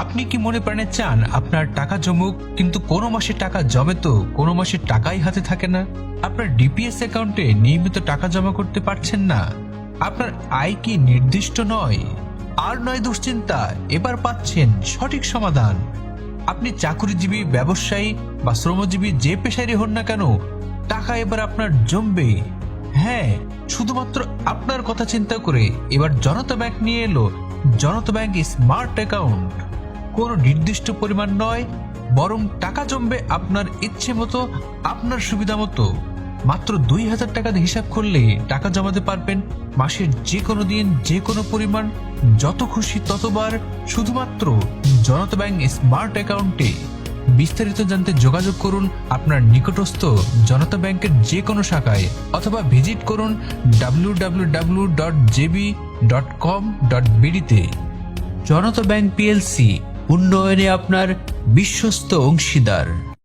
আপনি কি মনে প্রাণে চান আপনার টাকা জমুক, কিন্তু কোনো মাসে টাকা জমে তো কোনো মাসে টাকাই হাতে থাকে না? আপনার ডিপিএস অ্যাকাউন্টে নিয়মিত টাকা জমা করতে পারছেন না? আপনার আয় কি নির্দিষ্ট নয়? আর নয় দুশ্চিন্তা, এবার পাচ্ছেন সঠিক সমাধান। আপনি চাকরিজীবী, ব্যবসায়ী বা শ্রমজীবী, যে পেশারই হন না কেন, টাকা এবার আপনার জমবে। হ্যাঁ, শুধুমাত্র আপনার কথা চিন্তা করে এবার জনতা ব্যাংক নিয়ে এলো জনতা ব্যাংক স্মার্ট অ্যাকাউন্ট। কোনো নির্দিষ্ট পরিমাণ নয়, বরং টাকা জমবে আপনার ইচ্ছে মতো, আপনার সুবিধা মতো। মাত্র 2000 টাকা দিয়ে হিসাব করলে টাকা জমাতে পারবেন মাসের যে কোনো দিন, যে কোনো পরিমাণ, যত খুশি ততবার, শুধুমাত্র জনতা ব্যাংক স্মার্ট অ্যাকাউন্টে। বিস্তারিত জানতে যোগাযোগ করুন আপনার নিকটস্থ জনতা ব্যাংকের যে কোনো শাখায়, অথবা ভিজিট করুন www.jb.com.bd তে। জনতা ব্যাংক পিএলসি, উন্নয়নে আপনার বিশ্বস্ত অংশীদার।